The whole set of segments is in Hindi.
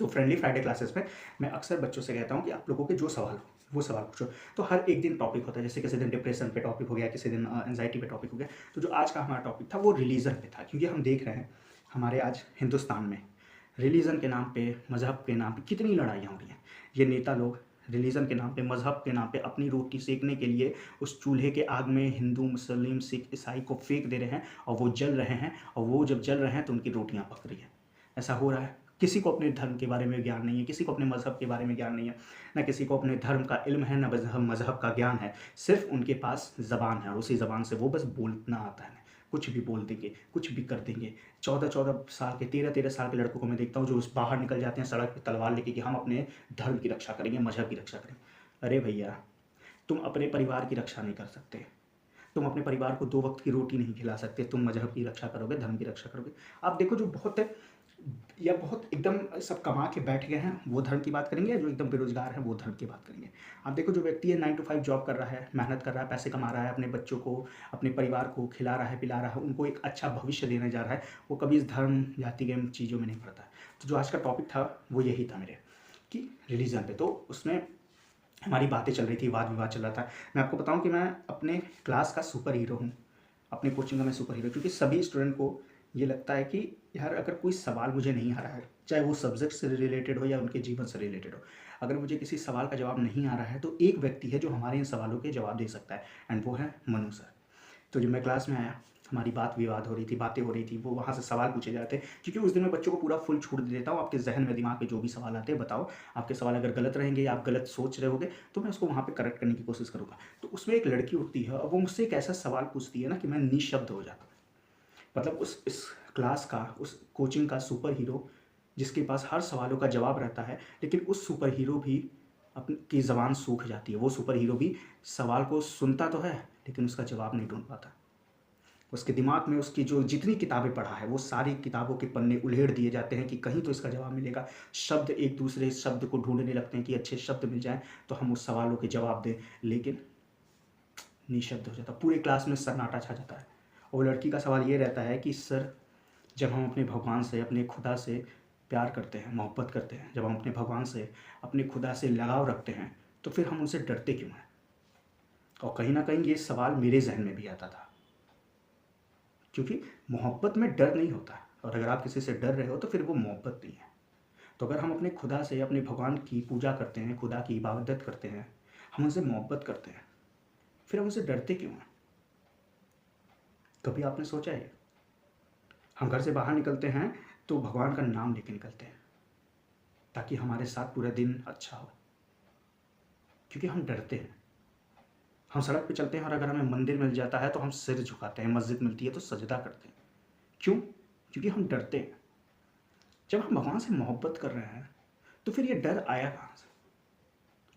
तो फ्रेंडली फ्राइडे क्लासेस में मैं अक्सर बच्चों से कहता हूँ कि आप लोगों के जो सवाल हो वो सवाल पूछो। तो हर एक दिन टॉपिक होता है, जैसे किसी दिन डिप्रेशन पे टॉपिक हो गया, किसी दिन एंजाइटी पे टॉपिक हो गया। तो जो आज का हमारा टॉपिक था वो रिलीजन पे था, क्योंकि हम देख रहे हैं हमारे आज हिंदुस्तान में रिलीजन के नाम पे, मज़हब के नाम पे कितनी लड़ाइयाँ हो रही हैं। ये नेता लोग रिलीजन के नाम पे, मज़हब के नाम पे अपनी रोटी सेकने के लिए उस चूल्हे के आग में हिंदू, मुस्लिम, सिख, ईसाई को फेंक दे रहे हैं और वो जल रहे हैं, और वो जब जल रहे हैं तो उनकी रोटियां पक रही हैं। ऐसा हो रहा है। किसी को अपने धर्म के बारे में ज्ञान नहीं है, किसी को अपने मज़हब के बारे में ज्ञान नहीं है, ना किसी को अपने धर्म का इल्म है, ना मज़हब का ज्ञान है। सिर्फ उनके पास ज़बान है और उसी ज़बान से वो बस बोलना आता है। कुछ भी बोल देंगे, कुछ भी कर देंगे। 14-14 साल के, 13-13 साल के लड़कों को मैं देखता हूँ जो उस बाहर निकल जाते हैं सड़क पे तलवार लेके कि हम अपने धर्म की रक्षा करेंगे, मज़हब की रक्षा करेंगे। अरे भैया, तुम अपने परिवार की रक्षा नहीं कर सकते, तुम अपने परिवार को 2 वक्त की रोटी नहीं खिला सकते, तुम मज़हब की रक्षा करोगे, धर्म की रक्षा करोगे। आप देखो जो बहुत या बहुत एकदम सब कमा के बैठ गए हैं वो धर्म की बात करेंगे, या जो एकदम बेरोजगार है वो धर्म की बात करेंगे। आप देखो जो व्यक्ति है 9 to 5 जॉब कर रहा है, मेहनत कर रहा है, पैसे कमा रहा है, अपने बच्चों को, अपने परिवार को खिला रहा है, पिला रहा है, उनको एक अच्छा भविष्य देने जा रहा है, वो कभी इस धर्म जाति के चीज़ों में नहीं पड़ता है। तो जो आज का टॉपिक था वो यही था मेरे, कि रिलीजन पे। तो उसमें हमारी बातें चल रही थी, वाद विवाद चल रहा था। मैं आपको बताऊं कि मैं अपने क्लास का सुपर हीरो हूँ, अपने कोचिंग का मैं सुपर हीरो, क्योंकि सभी स्टूडेंट को ये लगता है कि यार अगर कोई सवाल मुझे नहीं आ रहा है, चाहे वो सब्जेक्ट से रिलेटेड हो या उनके जीवन से रिलेटेड हो, अगर मुझे किसी सवाल का जवाब नहीं आ रहा है तो एक व्यक्ति है जो हमारे इन सवालों के जवाब दे सकता है, एंड वो है मनु सर। तो जब मैं क्लास में आया, हमारी बात विवाद हो रही थी, बातें हो रही थी, वो वहाँ से सवाल पूछे जाते, क्योंकि उस दिन मैं बच्चों को पूरा फुल छूट दे देता हूँ, आपके जहन में, दिमाग में जो भी सवाल आते हैं बताओ, आपके सवाल अगर गलत रहेंगे या आप गलत सोच रहे होगे तो मैं उसको वहाँ पे करेक्ट करने की कोशिश करूँगा। तो उसमें एक लड़की उठती है और वो मुझसे एक ऐसा सवाल पूछती है ना कि मैं निशब्द हो जाता हूँ। मतलब उस इस क्लास का, उस कोचिंग का सुपर हीरो, जिसके पास हर सवालों का जवाब रहता है, लेकिन उस सुपर हीरो भी अपनी की ज़बान सूख जाती है। वो सुपर हीरो भी सवाल को सुनता तो है लेकिन उसका जवाब नहीं ढूंढ पाता। उसके दिमाग में उसकी जो जितनी किताबें पढ़ा है वो सारी किताबों के पन्ने उल्हेड़ दिए जाते हैं कि कहीं तो इसका जवाब मिलेगा। शब्द एक दूसरे शब्द को ढूंढने लगते हैं कि अच्छे शब्द मिल जाएं तो हम उस सवालों के जवाब दें, लेकिन निशब्द हो जाता, पूरे क्लास में सन्नाटा छा जाता है। और लड़की का सवाल ये रहता है कि सर, जब हम अपने भगवान से, अपने खुदा से प्यार करते हैं, मोहब्बत करते हैं, जब हम अपने भगवान से, अपने खुदा से लगाव रखते हैं, तो फिर हम उनसे डरते क्यों हैं? और कहीं ना कहीं ये सवाल मेरे जहन में भी आता था, क्योंकि मोहब्बत में डर नहीं होता, और अगर आप किसी से डर रहे हो तो फिर वो मोहब्बत नहीं है। तो अगर हम अपने खुदा से, अपने भगवान की पूजा करते हैं, खुदा की इबादत करते हैं, हम उनसे मोहब्बत करते हैं, फिर हम उनसे डरते क्यों हैं? कभी आपने सोचा है? हम घर से बाहर निकलते हैं तो भगवान का नाम लेके निकलते हैं ताकि हमारे साथ पूरा दिन अच्छा हो, क्योंकि हम डरते हैं। हम सड़क पे चलते हैं और अगर हमें मंदिर मिल जाता है तो हम सिर झुकाते हैं, मस्जिद मिलती है तो सजदा करते हैं। क्यों? क्योंकि हम डरते हैं। जब हम भगवान से मोहब्बत कर रहे हैं तो फिर ये डर आया कहाँ से?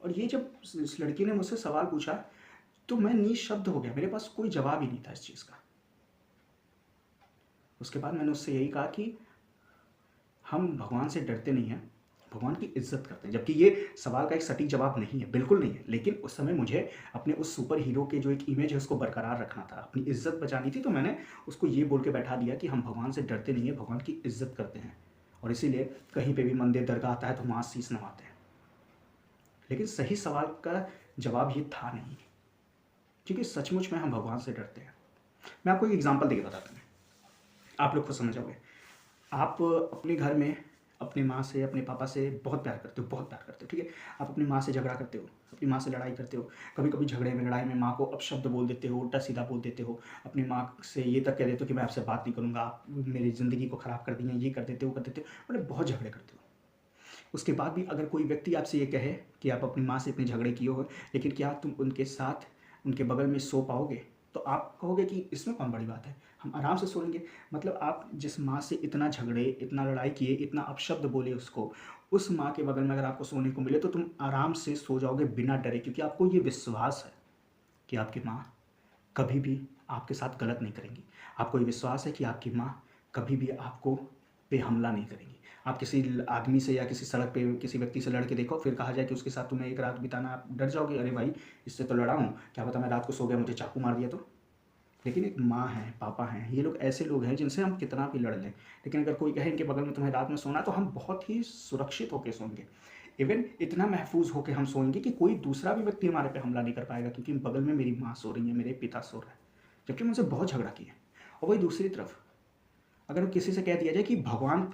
और ये जब इस लड़की ने मुझसे सवाल पूछा तो मैं निशब्द हो गया, मेरे पास कोई जवाब ही नहीं था इस चीज़ का। उसके बाद मैंने उससे यही कहा कि हम भगवान से डरते नहीं हैं, भगवान की इज्जत करते हैं। जबकि ये सवाल का एक सटीक जवाब नहीं है, बिल्कुल नहीं है, लेकिन उस समय मुझे अपने उस सुपर हीरो के जो एक इमेज है उसको बरकरार रखना था, अपनी इज्जत बचानी थी। तो मैंने उसको ये बोल के बैठा दिया कि हम भगवान से डरते नहीं हैं, भगवान की इज्जत करते हैं, और इसीलिए कहीं पर भी मंदिर दरगाह आता है तो वहाँ शीश नवाते हैं। लेकिन सही सवाल का जवाब ये था नहीं, क्योंकि सचमुच में हम भगवान से डरते हैं। मैं आपको एक एग्जाम्पल देके बताता हूँ, आप लोग खुद समझ जाओगे। आप अपने घर में अपनी माँ से, अपने पापा से बहुत प्यार करते हो, बहुत प्यार करते हो, ठीक है। आप अपनी माँ से झगड़ा करते हो, अपनी माँ से लड़ाई करते हो, कभी कभी झगड़े में, लड़ाई में माँ को अपशब्द बोल देते हो, उल्टा सीधा बोल देते हो, अपनी माँ से ये तक कह देते हो कि मैं आपसे बात नहीं करूँगा, आप मेरी ज़िंदगी को ख़राब कर दिए, ये कर देते हो, वो कर देते हो, मतलब बहुत झगड़े करते हो। उसके बाद भी अगर कोई व्यक्ति आपसे ये कहे कि आप अपनी माँ से इतने झगड़े किए हो, लेकिन क्या तुम उनके साथ, उनके बगल में सो पाओगे? तो आप कहोगे कि इसमें कौन बड़ी बात है, हम आराम से सो लेंगे। मतलब आप जिस माँ से इतना झगड़े, इतना लड़ाई किए, इतना अपशब्द बोले उसको, उस माँ के बगल में अगर आपको सोने को मिले तो तुम आराम से सो जाओगे बिना डरे, क्योंकि आपको ये विश्वास है कि आपकी माँ कभी भी आपके साथ गलत नहीं करेंगी। आपको ये विश्वास है कि आपकी माँ कभी भी आपको पे हमला नहीं करेंगी। आप किसी आदमी से या किसी सड़क पे किसी व्यक्ति से लड़ के देखो, फिर कहा जाए कि उसके साथ तुम्हें एक रात बिताना, आप डर जाओगे, अरे भाई इससे तो लड़ा हूँ, क्या पता मैं रात को सो गया मुझे चाकू मार दिया तो। लेकिन एक माँ है, पापा हैं, ये लोग ऐसे लोग हैं जिनसे हम कितना भी लड़ लें, लेकिन अगर कोई कहे इनके बगल में तुम्हें रात में सोना है तो हम बहुत ही सुरक्षित होकर सोएंगे। इवन इतना महफूज होकर हम सोएंगे कि कोई दूसरा भी व्यक्ति हमारे पे हमला नहीं कर पाएगा, क्योंकि बगल में मेरी माँ सो रही है, मेरे पिता सो रहे हैं, जबकि मुझसे बहुत झगड़ा किया। और वही दूसरी तरफ अगर किसी से कह दिया जाए कि भगवान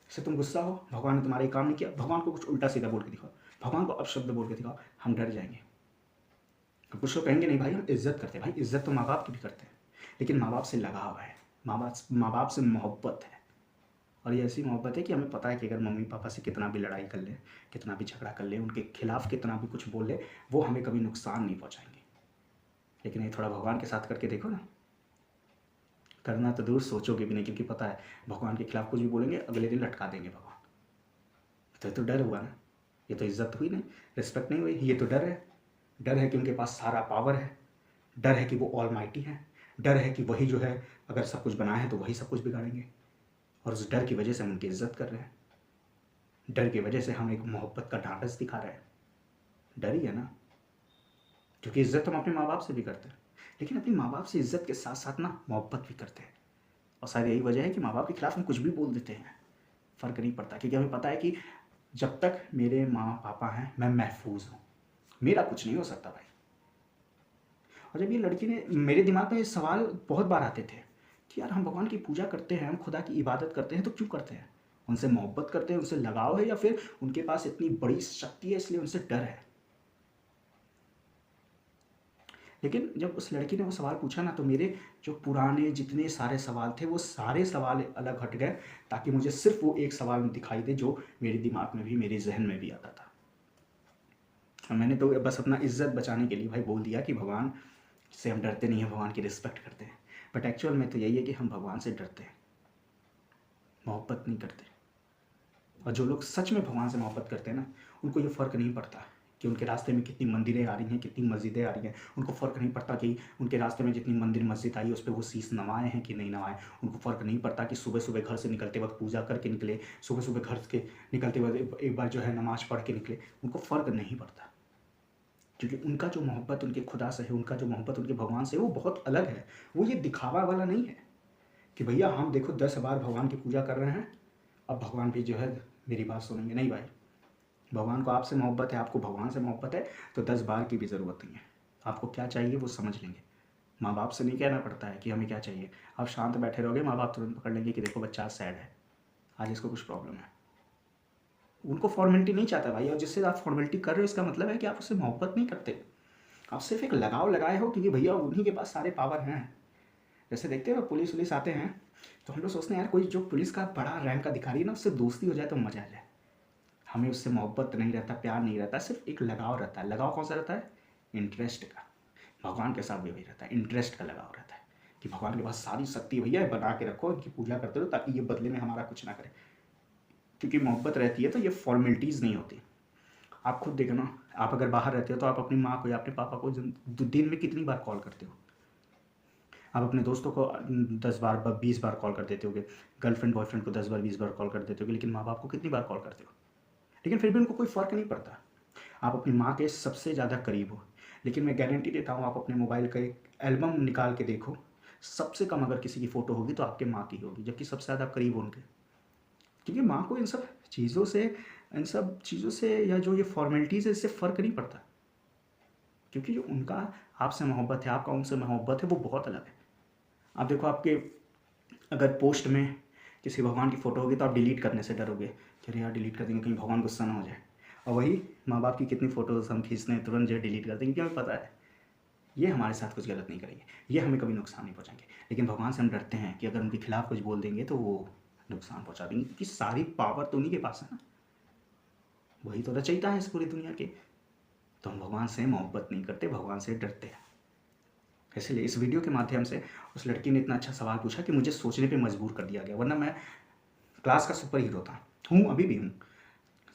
से तुम गुस्सा हो, भगवान ने तुम्हारे काम नहीं किया, भगवान को कुछ उल्टा सीधा बोल के दिखाओ, भगवान को अपशब्द बोल के दिखाओ, हम डर जाएंगे। तो कुछ लोग कहेंगे नहीं भाई हम इज्जत करते हैं, भाई इज्जत तो माँ बाप की भी करते हैं, लेकिन माँ बाप से लगाव है, माँ बाप से मोहब्बत है। और ये ऐसी मोहब्बत है कि हमें पता है कि अगर मम्मी पापा से कितना भी लड़ाई कर ले, कितना भी झगड़ा कर ले, उनके खिलाफ कितना भी कुछ बोल ले, वो हमें कभी नुकसान नहीं पहुँचाएंगे। लेकिन ये थोड़ा भगवान के साथ करके देखो ना, करना तो दूर, सोचोगे भी नहीं, क्योंकि पता है भगवान के खिलाफ कुछ भी बोलेंगे अगले दिन लटका देंगे भगवान। तो डर हुआ ना, ये तो इज्जत हुई नहीं, रिस्पेक्ट नहीं हुई, ये तो डर है। डर है कि उनके पास सारा पावर है, डर है कि वो ऑलमाइटी है, डर है कि वही जो है अगर सब कुछ बनाए हैं तो वही सब कुछ बिगाड़ेंगे, और उस डर की वजह से हम उनकी इज्जत कर रहे हैं, डर की वजह से हम एक मोहब्बत का ढांढस दिखा रहे हैं। डर ही है ना, क्योंकि इज्जत हम अपने माँ बाप से भी करते हैं, लेकिन अपने माँ बाप से इज्जत के साथ साथ ना मोहब्बत भी करते हैं। और शायद यही वजह है कि माँ बाप के खिलाफ हम कुछ भी बोल देते हैं, फ़र्क नहीं पड़ता, क्योंकि हमें पता है कि जब तक मेरे माँ पापा हैं मैं महफूज हूँ, मेरा कुछ नहीं हो सकता भाई। और जब ये लड़की ने, मेरे दिमाग में ये सवाल बहुत बार आते थे कि यार हम भगवान की पूजा करते हैं, हम खुदा की इबादत करते हैं, तो क्यों करते हैं? उनसे मोहब्बत करते हैं, उनसे लगाव है, या फिर उनके पास इतनी बड़ी शक्ति है इसलिए उनसे डर है? लेकिन जब उस लड़की ने वो सवाल पूछा ना, तो मेरे जो पुराने जितने सारे सवाल थे वो सारे सवाल अलग हट गए, ताकि मुझे सिर्फ वो एक सवाल दिखाई दे जो मेरे दिमाग में भी, मेरे जहन में भी आता था। और मैंने तो बस अपना इज्जत बचाने के लिए भाई बोल दिया कि भगवान से हम डरते नहीं हैं, भगवान की रिस्पेक्ट करते हैं। बट एक्चुअल में तो यही है कि हम भगवान से डरते हैं, मोहब्बत नहीं करते। और जो लोग सच में भगवान से मोहब्बत करते हैं ना, उनको ये फ़र्क नहीं पड़ता कि उनके रास्ते में कितनी मंदिरें आ रही हैं, कितनी मस्जिदें आ रही हैं। उनको फ़र्क नहीं पड़ता कि उनके रास्ते में जितनी मंदिर मस्जिद आई उस पर वो शीश नवाए हैं कि नहीं नवाए। उनको फ़र्क नहीं पड़ता कि सुबह सुबह घर से निकलते वक्त पूजा करके निकले, सुबह सुबह घर के निकलते वक्त एक बार जो है नमाज़ पढ़ के निकले। उनको फ़र्क नहीं पड़ता, क्योंकि उनका जो मोहब्बत उनके खुदा से है, उनका जो मोहब्बत उनके भगवान से है, वो बहुत अलग है। वो ये दिखावा वाला नहीं है कि भैया हम देखो 10 बार भगवान की पूजा कर रहे हैं, अब भगवान भी जो है मेरी बात सुनेंगे। नहीं भाई, भगवान को आपसे मोहब्बत है, आपको भगवान से मोहब्बत है, तो 10 बार की भी ज़रूरत नहीं है। आपको क्या चाहिए वो समझ लेंगे। माँ बाप से नहीं कहना पड़ता है कि हमें क्या चाहिए। आप शांत बैठे रहोगे, माँ बाप तुरंत पकड़ लेंगे कि देखो बच्चा आज सैड है, आज इसको कुछ प्रॉब्लम है। उनको फॉर्मेलिटी नहीं चाहता भाई, और जिससे आप फॉर्मेलिटी कर रहे हो इसका मतलब है कि आप उससे मोहब्बत नहीं करते, आप सिर्फ एक लगाव लगाए हो, क्योंकि भैया उन्हीं के पास सारे पावर हैं। जैसे देखते हो पुलिस वुलिस आते हैं तो हम लोग सोचते हैं यार कोई जो पुलिस का बड़ा रैंक अधिकारी है ना, उससे दोस्ती हो जाए तो मज़ा आ जाए। हमें उससे मोहब्बत नहीं रहता, प्यार नहीं रहता, सिर्फ एक लगाव रहता है। लगाव कौन सा रहता है? इंटरेस्ट का। भगवान के साथ भी वही रहता है, इंटरेस्ट का लगाव रहता है कि भगवान के पास सारी शक्ति भैया बना के रखो, इनकी पूजा करते रहो, ताकि ये बदले में हमारा कुछ ना करे। क्योंकि मोहब्बत रहती है तो ये फॉर्मेलिटीज़ नहीं होती। आप खुद देखो ना, आप अगर बाहर रहते हो तो आप अपनी माँ को या अपने पापा को दिन में कितनी बार कॉल करते हो? आप अपने दोस्तों को 10 बार 20 बार कॉल कर देते होगे, गर्लफ्रेंड बॉयफ्रेंड को 10 बार 20 बार कॉल कर देते होगे, लेकिन माँ बाप को कितनी बार कॉल करते हो? लेकिन फिर भी उनको कोई फ़र्क नहीं पड़ता। आप अपनी माँ के सबसे ज़्यादा करीब हो, लेकिन मैं गारंटी देता हूँ आप अपने मोबाइल का एक एल्बम निकाल के देखो, सबसे कम अगर किसी की फ़ोटो होगी तो आपके माँ की होगी, जबकि सबसे ज़्यादा करीब हो उनके। क्योंकि माँ को इन सब चीज़ों से या जो ये फॉर्मेलिटीज़ है इससे फ़र्क नहीं पड़ता, क्योंकि जो उनका आपसे मोहब्बत है, आपका उनसे मोहब्बत है, वो बहुत अलग है। आप देखो, आपके अगर पोस्ट में किसी भगवान की फ़ोटो होगी तो आप डिलीट करने से डरोगे कि अरे यार डिलीट कर देंगे कहीं भगवान गुस्सा ना हो जाए। और वही माँ बाप की कितनी फ़ोटोज़ हम खींचते हैं, तुरंत जो है डिलीट कर देंगे, क्योंकि हमें पता है ये हमारे साथ कुछ गलत नहीं करेंगे, ये हमें कभी नुकसान नहीं पहुँचाएंगे। लेकिन भगवान से हम डरते हैं कि अगर उनके खिलाफ़ कुछ बोल देंगे तो वो नुकसान पहुँचा देंगे, क्योंकि सारी पावर तो उन्हीं के पास है ना, वही तो रचयिता है इस पूरी दुनिया के। तो हम भगवान से मोहब्बत नहीं करते, भगवान से डरते हैं। इसलिए इस वीडियो के माध्यम से उस लड़की ने इतना अच्छा सवाल पूछा कि मुझे सोचने पे मजबूर कर दिया गया, वरना मैं क्लास का सुपर हीरो था, हूँ अभी भी हूँ।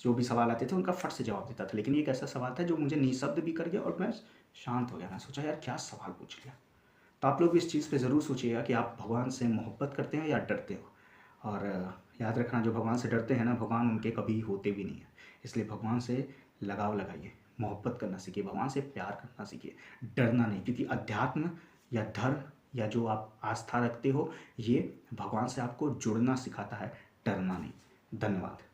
जो भी सवाल आते थे उनका फट से जवाब देता था, लेकिन ये एक ऐसा सवाल था जो मुझे निःशब्द भी कर गया और मैं शांत हो गया। मैं सोचा यार क्या सवाल पूछ लिया। तो आप लोग भी इस चीज़ पे ज़रूर सोचिएगा कि आप भगवान से मोहब्बत करते हैं या डरते हो। और याद रखना, जो भगवान से डरते हैं ना, भगवान उनके कभी होते भी नहीं है। इसलिए भगवान से लगाव लगाइए, मोहब्बत करना सीखिए, भगवान से प्यार करना सीखिए, डरना नहीं। क्योंकि अध्यात्म या धर्म या जो आप आस्था रखते हो, ये भगवान से आपको जुड़ना सिखाता है, डरना नहीं। धन्यवाद।